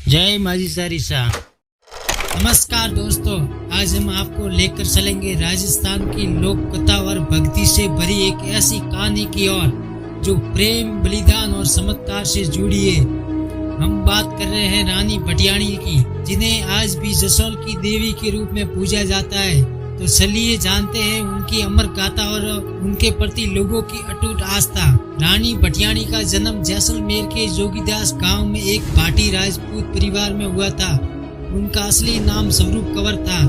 जय माजी सारिसा। नमस्कार दोस्तों, आज हम आपको लेकर चलेंगे राजस्थान की लोक कथा और भक्ति से भरी एक ऐसी कहानी की ओर जो प्रेम, बलिदान और चमत्कार से जुड़ी है। हम बात कर रहे हैं रानी भटियाणी की, जिन्हें आज भी जसोल की देवी के रूप में पूजा जाता है। तो चलिए जानते हैं उनकी अमर गाथा और उनके प्रति लोगों की अटूट आस्था। रानी भटियाणी का जन्म जैसलमेर के जोगीदास गांव में एक भाटी राजपूत परिवार में हुआ था। उनका असली नाम स्वरूप कंवर था।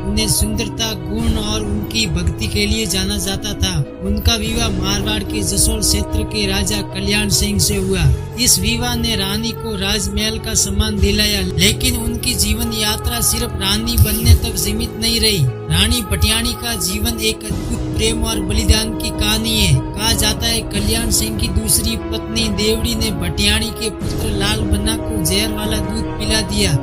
उन्हें सुंदरता, गुण और उनकी भक्ति के लिए जाना जाता था। उनका विवाह मारवाड़ के जसोल क्षेत्र के राजा कल्याण सिंह से हुआ। इस विवाह ने रानी को राजमहल का सम्मान दिलाया, लेकिन उनकी जीवन यात्रा सिर्फ रानी बनने तक सीमित नहीं रही। रानी भटियाणी का जीवन एक अद्भुत प्रेम और बलिदान की कहानी है। कहा जाता है कल्याण सिंह की दूसरी पत्नी देवड़ी ने भटियाणी के पुत्र लाल बन्ना को जहर वाला दूध पिला दिया।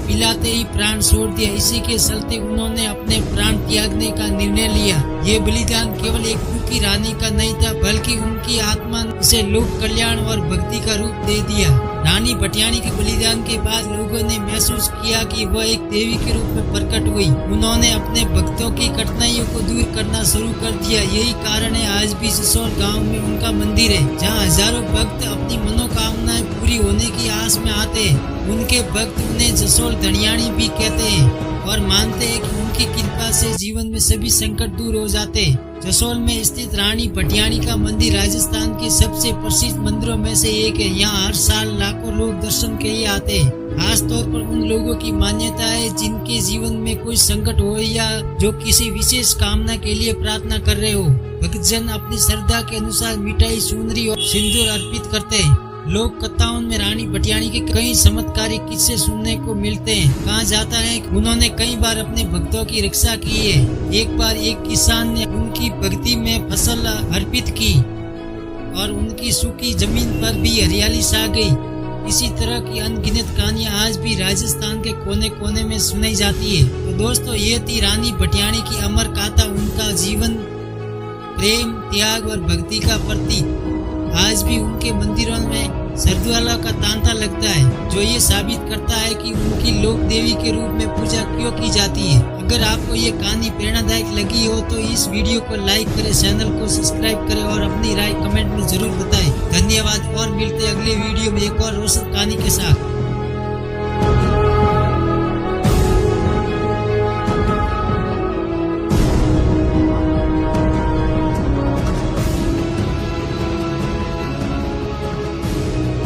पिलाते ही प्राण छोड़ दिया। इसी के चलते उन्होंने अपने प्राण त्यागने का निर्णय लिया। ये बलिदान केवल एक दुखी रानी का नहीं था, बल्कि उनकी आत्मा उसे लोक कल्याण और भक्ति का रूप दे दिया। रानी भटियाणी के बलिदान के बाद लोगों ने महसूस किया कि वह एक देवी के रूप में प्रकट हुई। उन्होंने अपने भक्तों की कठिनाइयों को दूर करना शुरू कर दिया। यही कारण है आज भी जसोल गांव में उनका मंदिर है, जहां हजारों भक्त अपनी मनोकामनाएं पूरी होने की आस में आते हैं। उनके भक्त उन्हें जसोल धनियाणी भी कहते हैं और मानते हैं कि उनकी कृपा से जीवन में सभी संकट दूर हो जाते हैं। जसोल में स्थित रानी भटियाणी का मंदिर राजस्थान के सबसे प्रसिद्ध मंदिरों में से एक है। यहाँ हर साल लाखों लोग दर्शन के लिए आते हैं। खास तौर पर उन लोगों की मान्यता है जिनके जीवन में कोई संकट हो या जो किसी विशेष कामना के लिए प्रार्थना कर रहे हो। भक्तजन अपनी श्रद्धा के अनुसार मिठाई, चुनरी और सिंदूर अर्पित करते हैं। लोक कथाओं में रानी भटियाणी के कई चमत्कारिक किस्से सुनने को मिलते हैं। कहा जाता है कि उन्होंने कई बार अपने भक्तों की रक्षा की है। एक बार एक किसान ने उनकी भक्ति में फसल अर्पित की और उनकी सूखी जमीन पर भी हरियाली छा गई। इसी तरह की अनगिनत कहानियां आज भी राजस्थान के कोने कोने में सुनाई जाती है। तो दोस्तों, ये थी रानी भटियाणी की अमर गाथा। उनका जीवन प्रेम, त्याग और भक्ति का प्रतीक। आज भी उनके मंदिरों में श्रद्धालुओं का तांता लगता है, जो ये साबित करता है कि उनकी लोक देवी के रूप में पूजा क्यों की जाती है। अगर आपको ये कहानी प्रेरणादायक लगी हो तो इस वीडियो को लाइक करें, चैनल को सब्सक्राइब करें और अपनी राय कमेंट में जरूर बताएं। धन्यवाद और मिलते अगले वीडियो में एक और रोचक कहानी के साथ।